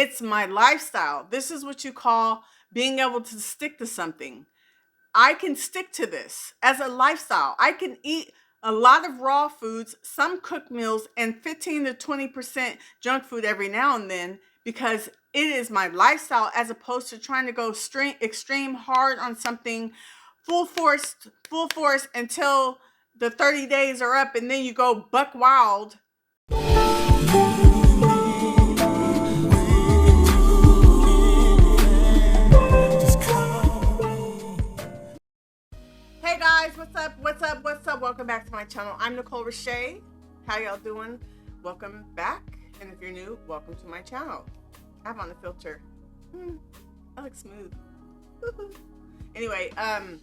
It's my lifestyle. This is what you call being able to stick to something. I can stick to this as a lifestyle. I can eat a lot of raw foods, some cooked meals, and 15 to 20% junk food every now and then because it is my lifestyle as opposed to trying to go extreme hard on something full force until the 30 days are up and then you go buck wild. Hey guys, what's up? Welcome back to my channel. I'm Nicole Richey. How y'all doing? Welcome back. And if you're new, welcome to my channel. I have on the filter. I look smooth. Anyway, I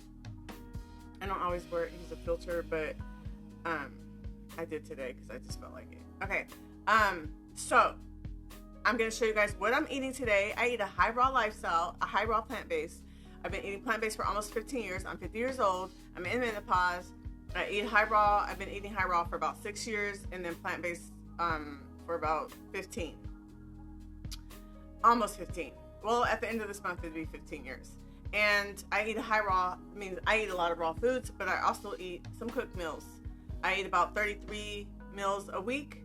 don't always use a filter, but I did today because I just felt like it. Okay, so I'm gonna show you guys what I'm eating today. I eat a high raw lifestyle, a high raw plant-based. I've been eating plant-based for almost 15 years. I'm 50 years old. I'm in menopause. I eat high raw. I've been eating high raw for about 6 years, and then plant-based for about 15. Almost 15. Well, at the end of this month, it'll be 15 years. And I eat a high raw, means I eat a lot of raw foods, but I also eat some cooked meals. I eat about 33 meals a week,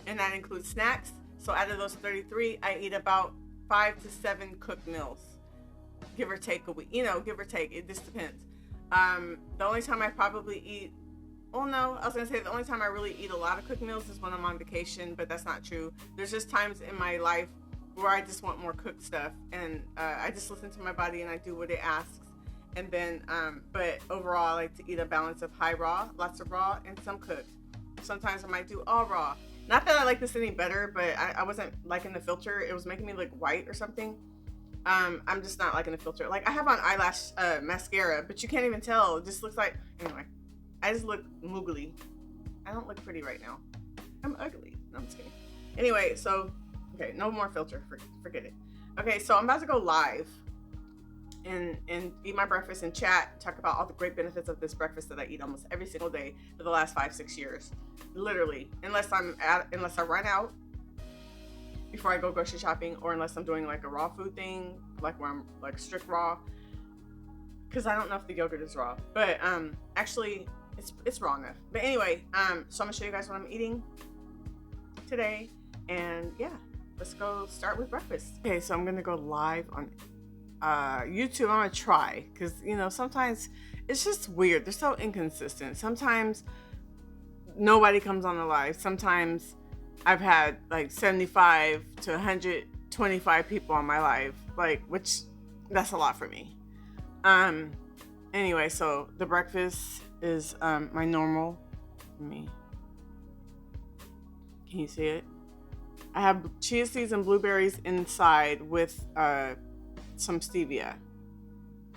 and that includes snacks. So out of those 33, I eat about 5 to 7 cooked meals. Give or take a week, give or take, it just depends. The only time I probably eat, the only time I really eat a lot of cooked meals is when I'm on vacation, but that's not true. There's just times in my life where I just want more cooked stuff, and I just listen to my body and I do what it asks. And then, but overall, I like to eat a balance of high raw, lots of raw, and some cooked. Sometimes I might do all raw. Not that I like this any better, but I wasn't liking the filter. It was making me look white or something. I'm just not liking the filter. Like, I have on eyelash mascara, but you can't even tell. It just looks like, anyway, I just look moogly. I don't look pretty right now. I'm ugly. No, I'm just kidding. Anyway, so, okay, no more filter. Forget it. Okay, so I'm about to go live and eat my breakfast and chat, talk about all the great benefits of this breakfast that I eat almost every single day for the last 5-6 years. Literally, unless I run out before I go grocery shopping, or unless I'm doing like a raw food thing, like where I'm like strict raw, because I don't know if the yogurt is raw, but actually it's raw enough. But anyway, so I'm gonna show you guys what I'm eating today, and yeah, let's go start with breakfast. Okay, so I'm gonna go live on YouTube. I'm gonna try, because sometimes it's just weird. They're so inconsistent. Sometimes nobody comes on the live. Sometimes I've had like 75 to 125 people on my live, which that's a lot for me. Anyway, so the breakfast is my normal. Can you see it? I have chia seeds and blueberries inside with some stevia.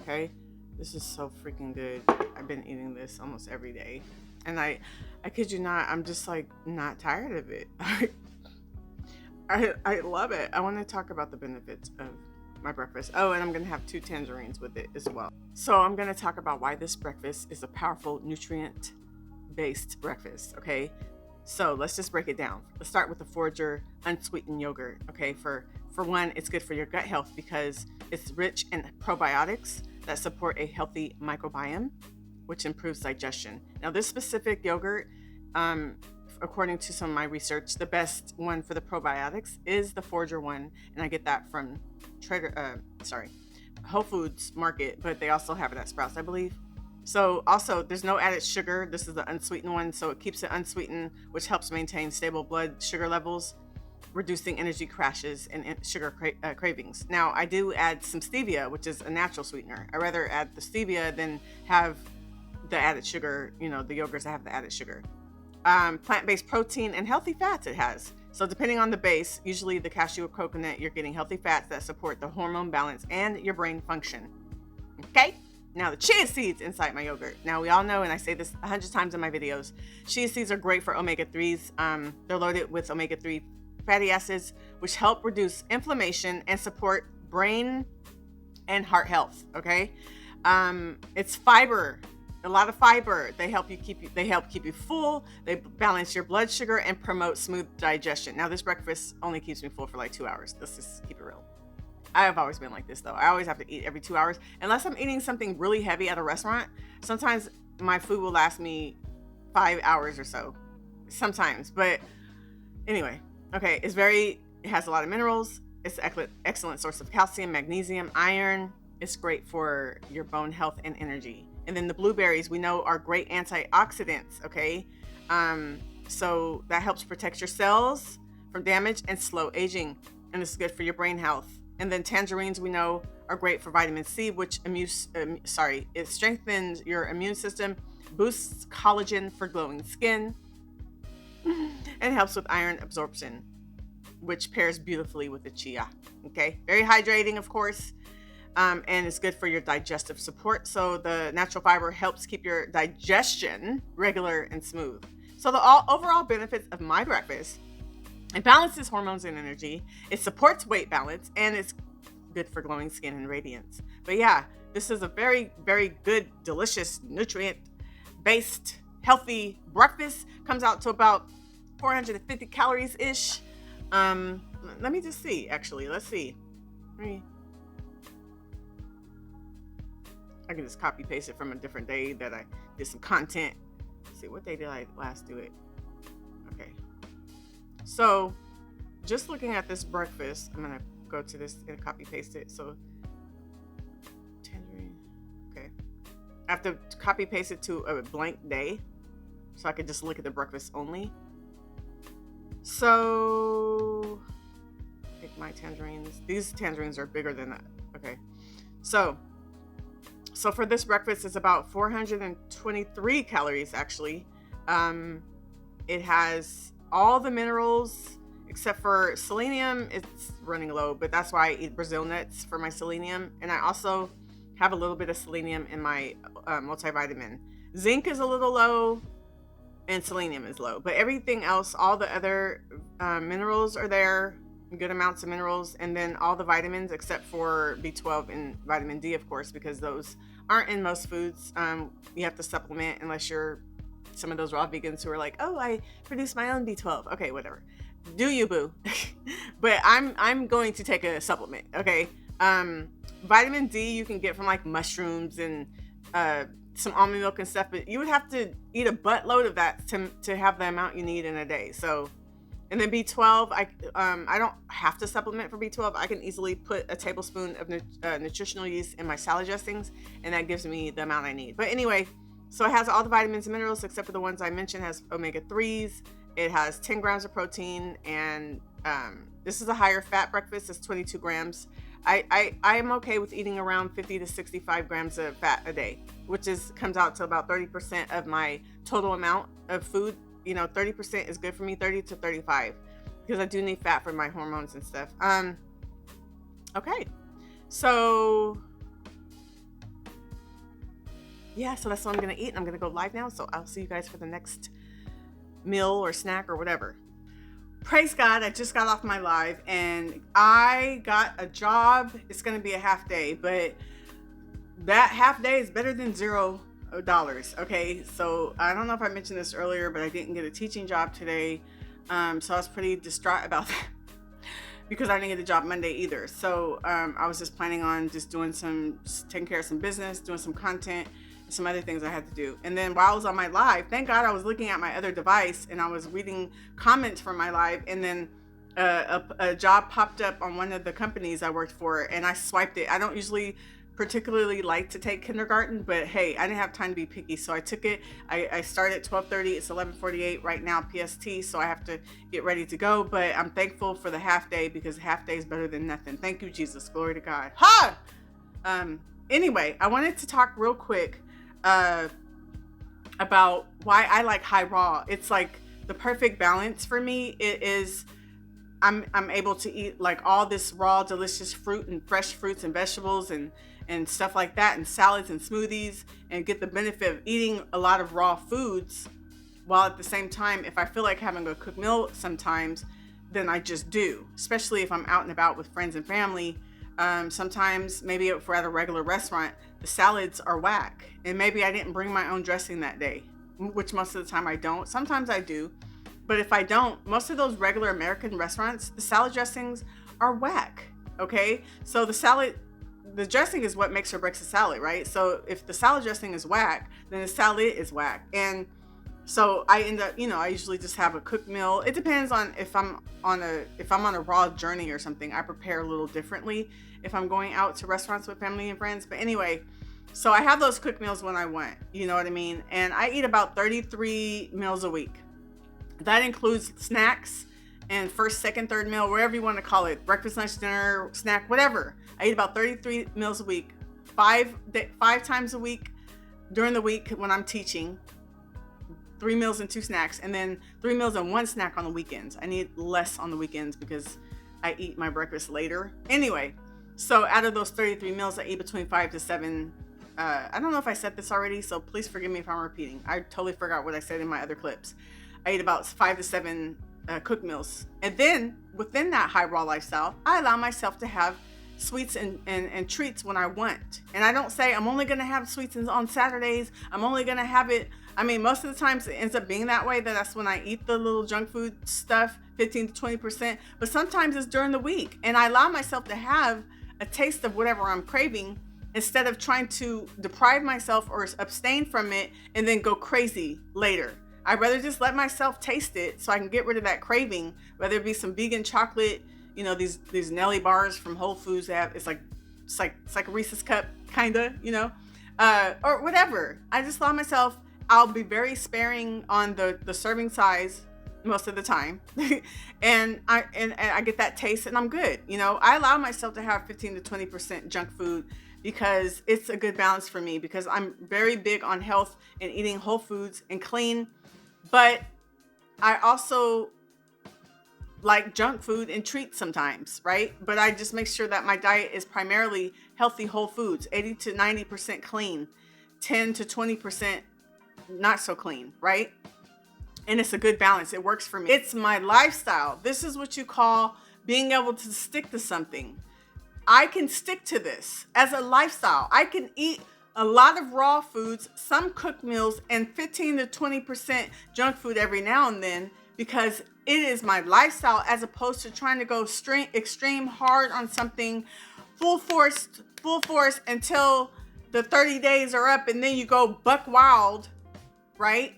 Okay, this is so freaking good. I've been eating this almost every day. And I kid you not, I'm just like not tired of it. I love it. I want to talk about the benefits of my breakfast. Oh, and I'm going to have 2 tangerines with it as well. So I'm going to talk about why this breakfast is a powerful nutrient-based breakfast, okay? So let's just break it down. Let's start with the Forager unsweetened yogurt, okay? For one, it's good for your gut health because it's rich in probiotics that support a healthy microbiome, which improves digestion. Now, this specific yogurt, according to some of my research, the best one for the probiotics is the Forager one, and I get that from Whole Foods Market, but they also have it at Sprouts, I believe. So also, there's no added sugar. This is the unsweetened one, so it keeps it unsweetened, which helps maintain stable blood sugar levels, reducing energy crashes and sugar cravings. Now, I do add some stevia, which is a natural sweetener. I rather add the stevia than have the added sugar, the yogurts that have the added sugar. Plant-based protein and healthy fats it has. So depending on the base, usually the cashew or coconut, you're getting healthy fats that support the hormone balance and your brain function. Okay? Now the chia seeds inside my yogurt. Now we all know, and I say this 100 times in my videos, chia seeds are great for omega-3s. They're loaded with omega-3 fatty acids, which help reduce inflammation and support brain and heart health, okay? It's fiber a lot of fiber. They help keep you full. They balance your blood sugar and promote smooth digestion. Now, this breakfast only keeps me full for like 2 hours. Let's just keep it real. I have always been like this though. I always have to eat every 2 hours. Unless I'm eating something really heavy at a restaurant, sometimes my food will last me 5 hours or so. Sometimes. But anyway, okay, it has a lot of minerals. It's an excellent source of calcium, magnesium, iron. It's great for your bone health and energy. And then the blueberries we know are great antioxidants, okay? So that helps protect your cells from damage and slow aging. And it's good for your brain health. And then tangerines we know are great for vitamin C, which it strengthens your immune system, boosts collagen for glowing skin, and helps with iron absorption, which pairs beautifully with the chia. Okay, very hydrating, of course, and it's good for your digestive support. So the natural fiber helps keep your digestion regular and smooth. So the overall benefits of my breakfast: it balances hormones and energy, it supports weight balance, and it's good for glowing skin and radiance. But yeah, this is a very, very good, delicious, nutrient-based, healthy breakfast. Comes out to about 450 calories ish. Let me just see, actually. Let's see. I can just copy paste it from a different day that I did some content. Let's see, what day did I last do it? Okay. So just looking at this breakfast, I'm going to go to this and copy paste it. So tangerine. Okay. I have to copy paste it to a blank day so I could just look at the breakfast only. So take my tangerines. These tangerines are bigger than that. Okay. So for this breakfast, it's about 423 calories actually. It has all the minerals except for selenium. It's running low, but that's why I eat Brazil nuts for my selenium. And I also have a little bit of selenium in my multivitamin. Zinc is a little low and selenium is low, but everything else, all the other minerals are there, good amounts of minerals, and then all the vitamins except for B12 and vitamin D, of course, because those aren't in most foods. You have to supplement unless you're some of those raw vegans who are like, oh, I produce my own B12. Okay, whatever. Do you, boo? But I'm going to take a supplement. Okay. Vitamin D you can get from like mushrooms and some almond milk and stuff, but you would have to eat a buttload of that to have the amount you need in a day. So, and then B12, I don't have to supplement for B12. I can easily put a tablespoon of nutritional yeast in my salad dressings, and that gives me the amount I need. But anyway, so it has all the vitamins and minerals except for the ones I mentioned. It has omega-3s. It has 10 grams of protein, and this is a higher fat breakfast. It's 22 grams. I am okay with eating around 50 to 65 grams of fat a day, which comes out to about 30% of my total amount of food. 30% is good for me, 30 to 35, because I do need fat for my hormones and stuff. Okay. So yeah, so that's what I'm going to eat. And I'm going to go live now. So I'll see you guys for the next meal or snack or whatever. Praise God, I just got off my live and I got a job. It's going to be a half day, but that half day is better than $0. Okay, so I don't know if I mentioned this earlier, but I didn't get a teaching job today. So I was pretty distraught about that because I didn't get a job Monday either. So I was just planning on just taking care of some business, doing some content, some other things I had to do. And then while I was on my live, thank God I was looking at my other device and I was reading comments from my live, and then a job popped up on one of the companies I worked for, and I swiped it. I don't usually particularly like to take kindergarten, but hey, I didn't have time to be picky, so I took it. I started at 12:30. It's 11:48 right now PST, so I have to get ready to go, but I'm thankful for the half day because half day is better than nothing. Thank you, Jesus. Glory to God. Ha! Anyway, I wanted to talk real quick about why I like high raw. It's like the perfect balance for me. It is, I'm able to eat like all this raw, delicious fruit and fresh fruits and vegetables and stuff like that, and salads and smoothies, and get the benefit of eating a lot of raw foods, while at the same time, if I feel like having a cooked meal sometimes, then I just do, especially if I'm out and about with friends and family. Sometimes maybe if we're at a regular restaurant, the salads are whack. And maybe I didn't bring my own dressing that day, which most of the time I don't. Sometimes I do. But if I don't, most of those regular American restaurants, the salad dressings are whack. Okay. So the dressing is what makes or breaks a salad, right? So if the salad dressing is whack, then the salad is whack. And so I end up, I usually just have a cooked meal. It depends on if I'm on a raw journey or something. I prepare a little differently if I'm going out to restaurants with family and friends. But anyway, so I have those cooked meals when I want, you know what I mean? And I eat about 33 meals a week. That includes snacks and first, second, third meal, wherever you want to call it, breakfast, lunch, dinner, snack, whatever. I eat about 33 meals a week, five times a week during the week when I'm teaching. 3 meals and 2 snacks, and then 3 meals and 1 snack on the weekends. I need less on the weekends because I eat my breakfast later. Anyway, so out of those 33 meals, I eat between 5 to 7. I don't know if I said this already, so please forgive me if I'm repeating. I totally forgot what I said in my other clips. I eat about 5 to 7 cooked meals. And then within that high raw lifestyle, I allow myself to have sweets and treats when I want. And I don't say I'm only going to have sweets on Saturdays. I'm only going to have it. I mean, most of the times it ends up being that way. That's when I eat the little junk food stuff, 15 to 20%. But sometimes it's during the week. And I allow myself to have a taste of whatever I'm craving instead of trying to deprive myself or abstain from it and then go crazy later. I'd rather just let myself taste it so I can get rid of that craving, whether it be some vegan chocolate, these Nelly bars from Whole Foods it's like a Reese's cup, kinda, or whatever. I just allow myself. I'll be very sparing on the serving size most of the time, and I get that taste, and I'm good. I allow myself to have 15 to 20% junk food because it's a good balance for me. Because I'm very big on health and eating whole foods and clean, but I also like junk food and treats sometimes, right? But I just make sure that my diet is primarily healthy whole foods, 80 to 90% clean, 10 to 20% not so clean, right? And it's a good balance. It works for me. It's my lifestyle. This is what you call being able to stick to something. I can stick to this as a lifestyle. I can eat a lot of raw foods, some cooked meals, and 15 to 20% junk food every now and then because it is my lifestyle, as opposed to trying to go extreme hard on something full force until the 30 days are up and then you go buck wild, right?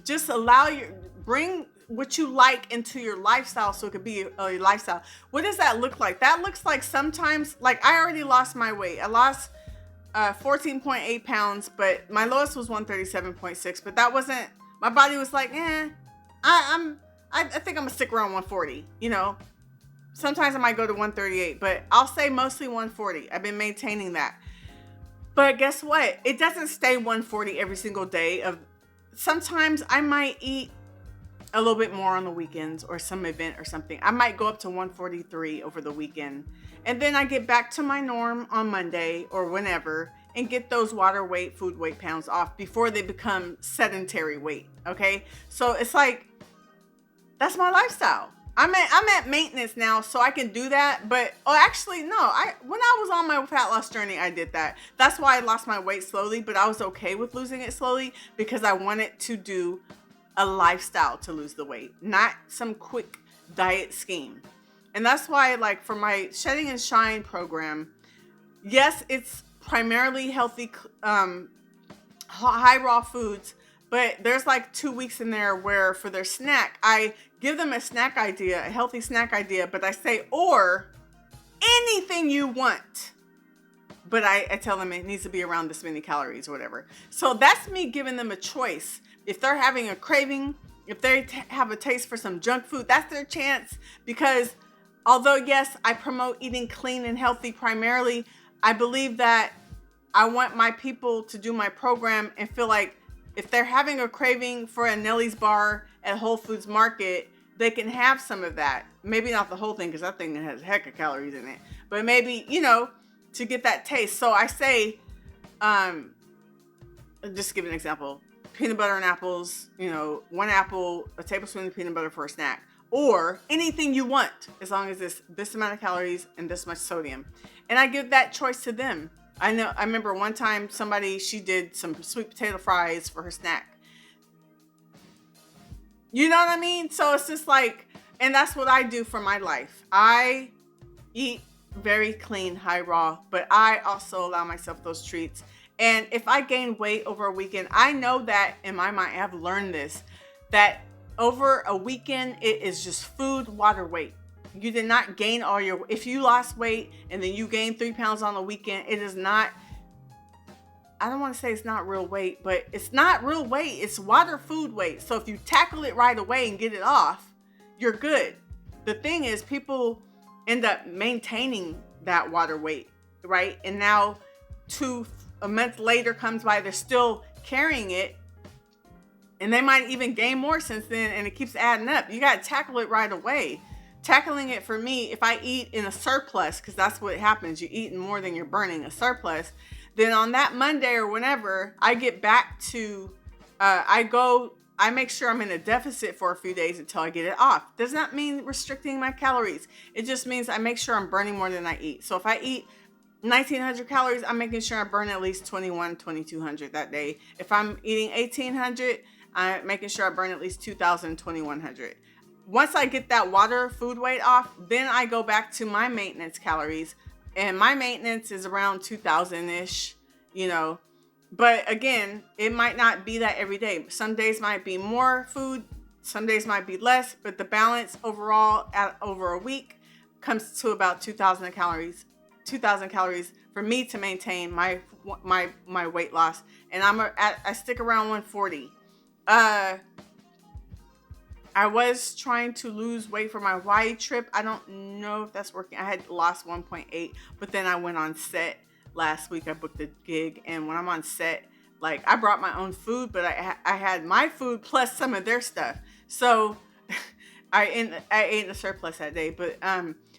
Just bring what you like into your lifestyle so it could be a lifestyle. What does that look like? That looks like sometimes, like I already lost my weight. I lost 14.8 pounds, but my lowest was 137.6, but that wasn't, my body was like, I think I'm gonna stick around 140, Sometimes I might go to 138, but I'll say mostly 140. I've been maintaining that. But guess what? It doesn't stay 140 every single day. Sometimes I might eat a little bit more on the weekends or some event or something. I might go up to 143 over the weekend. And then I get back to my norm on Monday or whenever and get those food weight pounds off before they become sedentary weight. Okay. So it's like, that's my lifestyle. I'm at maintenance now, so I can do that. But actually, no. When I was on my fat loss journey, I did that. That's why I lost my weight slowly, but I was okay with losing it slowly because I wanted to do a lifestyle to lose the weight, not some quick diet scheme. And that's why, like, for my Shedding and Shine program, yes, it's primarily healthy, high raw foods. But there's like 2 weeks in there where for their snack, I give them a snack idea, a healthy snack idea, but I say, or anything you want. But I tell them it needs to be around this many calories or whatever. So that's me giving them a choice. If they're having a craving, if they have a taste for some junk food, that's their chance. Because although, yes, I promote eating clean and healthy primarily, I believe that I want my people to do my program and feel like if they're having a craving for a Nelly's bar at Whole Foods Market, they can have some of that. Maybe not the whole thing, because that thing has a heck of calories in it. But maybe, to get that taste. So I say, just give an example. Peanut butter and apples, 1 apple, a tablespoon of peanut butter for a snack. or anything you want, as long as it's this amount of calories and this much sodium. And I give that choice to them. I remember one time she did some sweet potato fries for her snack. You know what I mean? So it's just like, and that's what I do for my life. I eat very clean, high raw, but I also allow myself those treats. And if I gain weight over a weekend, I know that in my mind, I have learned this, that over a weekend, it is just food, water weight. You did not gain all your, if you lost weight and then you gained 3 pounds on the weekend, it is not, I don't want to say it's not real weight, but it's not real weight. It's water, food weight. So if you tackle it right away and get it off, you're good. The thing is, people end up maintaining that water weight, right? And now a month later comes by, they're still carrying it, and they might even gain more since then, and it keeps adding up. You got to tackle it right away. Tackling it for me, if I eat in a surplus, because that's what happens, you eat more than you're burning, a surplus, then on that Monday or whenever I get back to, I make sure I'm in a deficit for a few days until I get it off. Does not mean restricting my calories. It just means I make sure I'm burning more than I eat. So if I eat 1,900 calories, I'm making sure I burn at least 2,200 that day. If I'm eating 1,800, I'm making sure I burn at least 2,000, 2,100. Once I get that water, food weight off, then I go back to my maintenance calories. And my maintenance is around 2,000-ish, you know. But again, it might not be that every day. Some days might be more food, some days might be less, but the balance overall over a week comes to about 2,000 calories. 2,000 calories for me to maintain my weight loss, and I stick around 140. I was trying to lose weight for my Hawaii trip. I don't know if that's working. I had lost 1.8, but then I went on set last week. I booked a gig, and when I'm on set, like, I brought my own food, but I had my food plus some of their stuff. So I ate a surplus that day. But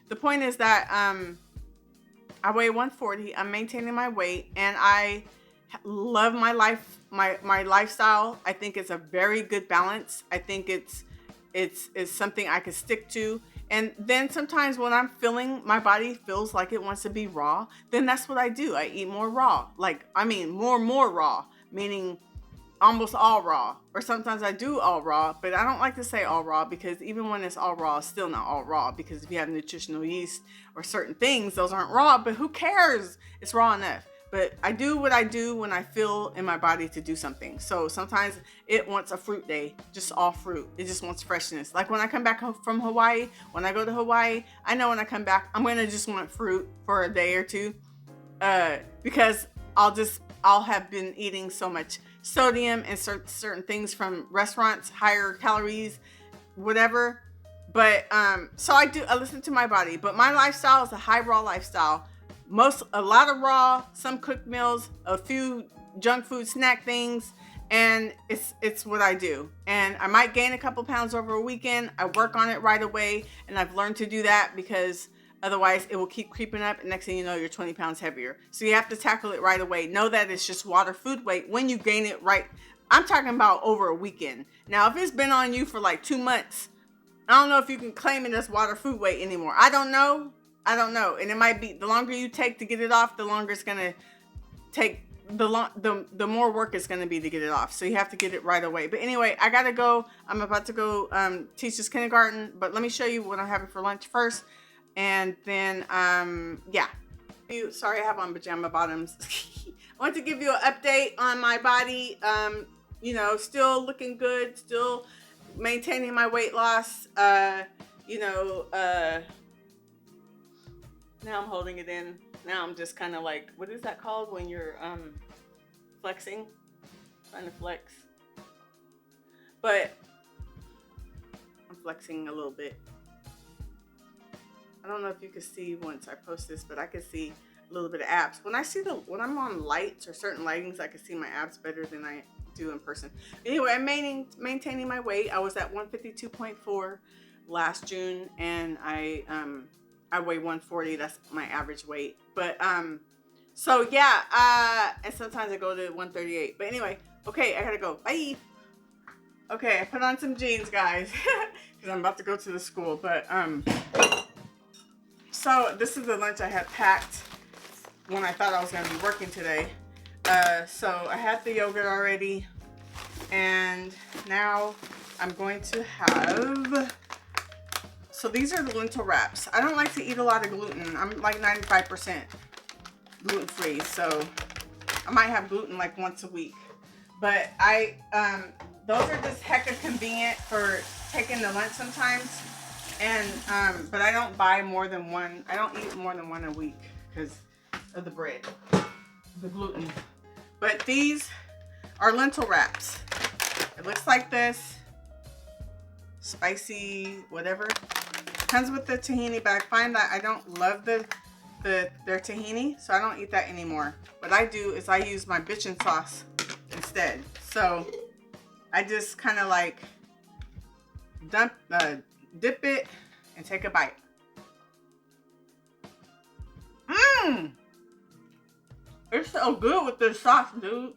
the point is that I weigh 140. I'm maintaining my weight, and I love my life, my lifestyle. I think it's a very good balance. I think it's something I can stick to. And then sometimes when I'm feeling, my body feels like it wants to be raw, then that's what I do. I eat more raw. Like, I mean, more raw, meaning almost all raw. Or sometimes I do all raw, but I don't like to say all raw, because even when it's all raw, it's still not all raw, because if you have nutritional yeast or certain things, those aren't raw, but who cares? It's raw enough. But I do what I do when I feel in my body to do something. So sometimes it wants a fruit day, just all fruit. It just wants freshness. Like when I come back from Hawaii, when I go to Hawaii, I know when I come back, I'm going to just want fruit for a day or two, because I'll have been eating so much sodium and certain things from restaurants, higher calories, whatever. But so I listen to my body. But my lifestyle is a high raw lifestyle. A lot of raw, some cooked meals, a few junk food snack things, and it's what I do. And I might gain a couple pounds over a weekend. I work on it right away, and I've learned to do that, because otherwise it will keep creeping up, and next thing you know, you're 20 pounds heavier. So you have to tackle it right away. Know that it's just water, food weight when you gain it right. I'm talking about over a weekend. Now, if it's been on you for like 2 months, I don't know if you can claim it as water, food weight anymore. I don't know. And it might be, the longer you take to get it off, the longer it's going to take, the more work it's going to be to get it off. So you have to get it right away. But anyway, I got to go. I'm about to go teach this kindergarten, but let me show you what I'm having for lunch first. And then, yeah. Sorry, I have on pajama bottoms. I want to give you an update on my body. You know, still looking good, still maintaining my weight loss. Now I'm holding it in. Now I'm just kind of like, what is that called when you're flexing? Trying to flex. But I'm flexing a little bit. I don't know if you can see once I post this, but I can see a little bit of abs. When I'm on lights or certain lightings, I can see my abs better than I do in person. Anyway, I'm maintaining my weight. I was at 152.4 last June, and I weigh 140. That's my average weight. But so yeah, and sometimes I go to 138. But anyway, okay, I gotta go. Bye. Okay, I put on some jeans, guys. because I'm about to go to the school. But so this is the lunch I had packed when I thought I was going to be working today. So I had the yogurt already, and now I'm going to have, so these are the lentil wraps. I don't like to eat a lot of gluten. I'm like 95% gluten-free, so I might have gluten like once a week. But those are just hecka convenient for taking to lunch sometimes. And but I don't buy more than one. I don't eat more than one a week because of the bread, the gluten. But these are lentil wraps. It looks like this, spicy, whatever. Comes with the tahini, but I find that I don't love their tahini, so I don't eat that anymore. What I do is I use my bitchin' sauce instead. So I just kind of like dip it and take a bite. Mmm! It's so good with this sauce, dude.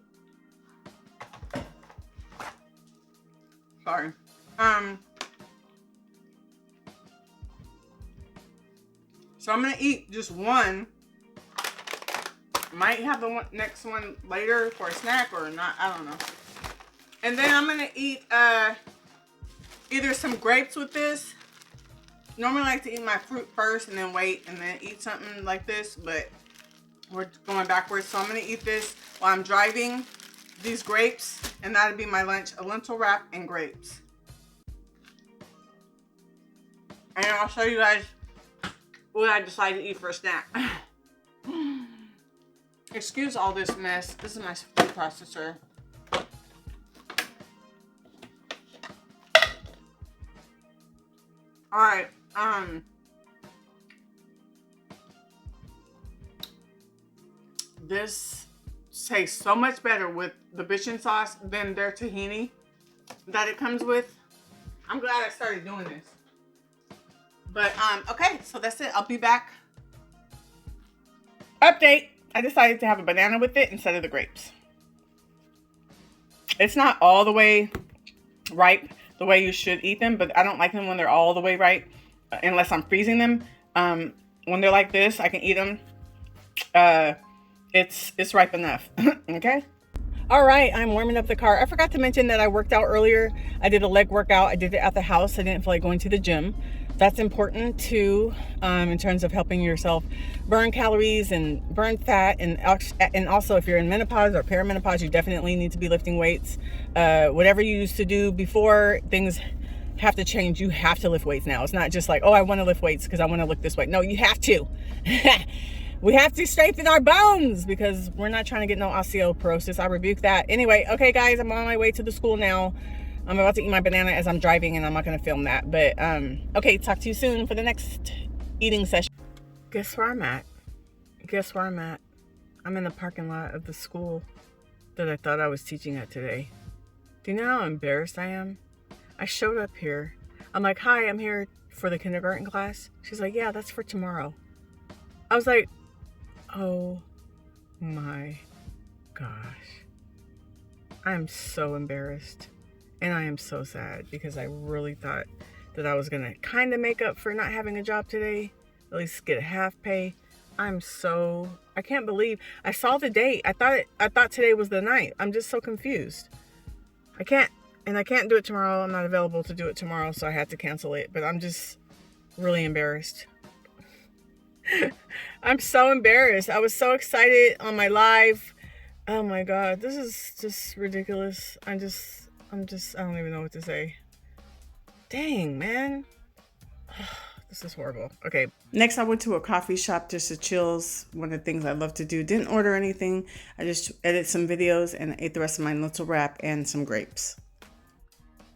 Sorry. So I'm gonna eat just one. Might have the next one later for a snack or not, I don't know. And then I'm gonna eat either some grapes with this. Normally I like to eat my fruit first and then wait and then eat something like this, but we're going backwards. So I'm gonna eat this while I'm driving, these grapes, and that'll be my lunch, a lentil wrap and grapes. And I'll show you guys what I decided to eat for a snack. Excuse all this mess. This is my food processor. Alright, this tastes so much better with the bitchin' sauce than their tahini that it comes with. I'm glad I started doing this. But, okay, so that's it. I'll be back. Update. I decided to have a banana with it instead of the grapes. It's not all the way ripe the way you should eat them, but I don't like them when they're all the way ripe unless I'm freezing them. When they're like this, I can eat them. It's ripe enough. Okay. All right, I'm warming up the car. I forgot to mention that I worked out earlier. I did a leg workout. I did it at the house. I didn't feel like going to the gym. That's important too, in terms of helping yourself burn calories and burn fat. And also if you're in menopause or perimenopause, you definitely need to be lifting weights. Whatever you used to do before, things have to change. You have to lift weights now. It's not just like, oh, I want to lift weights because I want to look this way. No, you have to. We have to strengthen our bones because we're not trying to get no osteoporosis. I rebuke that. Anyway, okay, guys, I'm on my way to the school now. I'm about to eat my banana as I'm driving, and I'm not going to film that. But, okay, talk to you soon for the next eating session. Guess where I'm at? Guess where I'm at? I'm in the parking lot of the school that I thought I was teaching at today. Do you know how embarrassed I am? I showed up here. I'm like, hi, I'm here for the kindergarten class. She's like, yeah, that's for tomorrow. I was like, oh my gosh. I'm so embarrassed. And I am so sad because I really thought that I was going to kind of make up for not having a job today. At least get a half pay. I can't believe. I saw the date. I thought today was the night. I'm just so confused. I can't do it tomorrow. I'm not available to do it tomorrow, so I had to cancel it. But I'm just really embarrassed. I'm so embarrassed. I was so excited on my live. Oh my God, this is just ridiculous. I don't even know what to say. Dang, man. This is horrible. Okay. Next, I went to a coffee shop just to chills. One of the things I love to do. Didn't order anything. I just edited some videos and ate the rest of my lentil wrap and some grapes.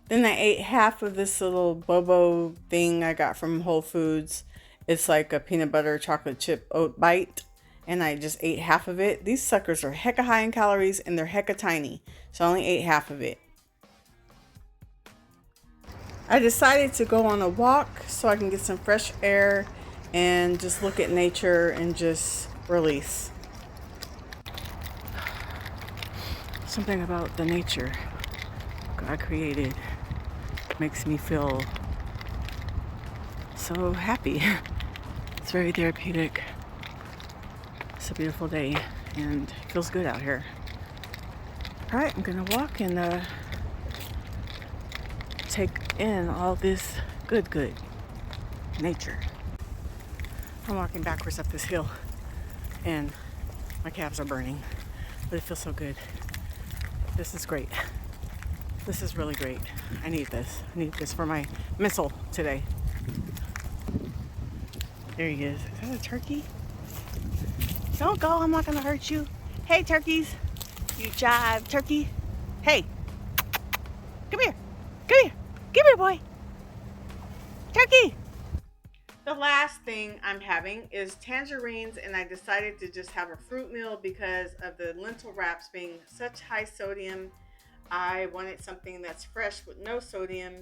Then I ate half of this little bobo thing I got from Whole Foods. It's like a peanut butter chocolate chip oat bite. And I just ate half of it. These suckers are hecka high in calories and they're hecka tiny. So I only ate half of it. I decided to go on a walk so I can get some fresh air and just look at nature and just release. Something about the nature God created makes me feel so happy. It's very therapeutic. It's a beautiful day and it feels good out here. All right, I'm gonna walk and take in all this good nature. I'm walking backwards up this hill and my calves are burning, but it feels so good. This is great. This is really great. I need this. I need this for my missile today. There he is. Is that a turkey? Don't go. I'm not going to hurt you. Hey, turkeys. You jive turkey. Hey. Come here. Come here. Come here, boy. Turkey. The last thing I'm having is tangerines, and I decided to just have a fruit meal because of the lentil wraps being such high sodium. I wanted something that's fresh with no sodium,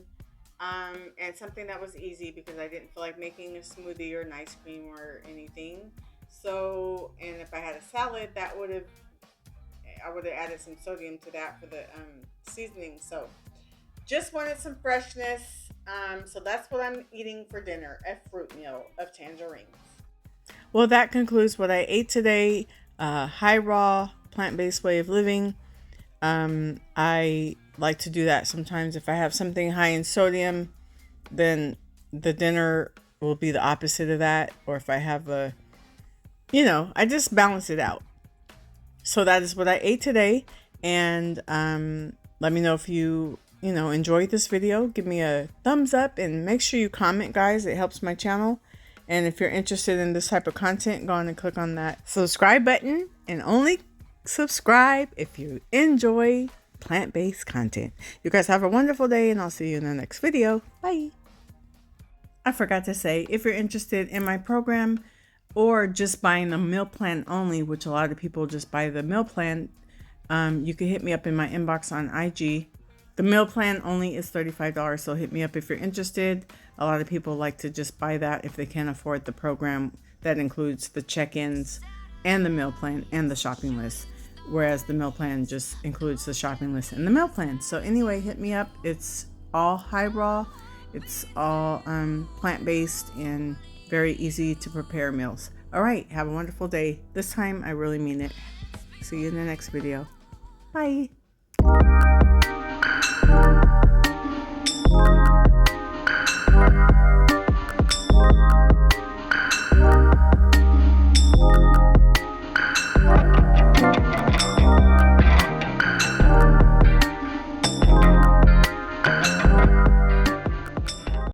and something that was easy because I didn't feel like making a smoothie or an ice cream or anything. So, and if I had a salad, I would have added some sodium to that for the seasoning. So, just wanted some freshness. So that's what I'm eating for dinner, a fruit meal of tangerines. Well, that concludes what I ate today. High raw, plant-based way of living. I like to do that sometimes. If I have something high in sodium, then the dinner will be the opposite of that. Or if I have I just balance it out. So that is what I ate today. And let me know if you enjoyed this video. Give me a thumbs up and make sure you comment, guys. It helps my channel. And if you're interested in this type of content, go on and click on that subscribe button, and only subscribe if you enjoy plant-based content. You guys have a wonderful day, and I'll see you in the next video. Bye. I forgot to say, if you're interested in my program or just buying the meal plan only, which a lot of people just buy the meal plan, you can hit me up in my inbox on IG. The meal plan only is $35, so hit me up if you're interested. A lot of people like to just buy that if they can't afford the program that includes the check-ins and the meal plan and the shopping list, whereas the meal plan just includes the shopping list and the meal plan. So anyway, hit me up. It's all high raw. It's all plant-based and very easy to prepare meals. All right, have a wonderful day. This time I really mean it. See you in the next video. Bye.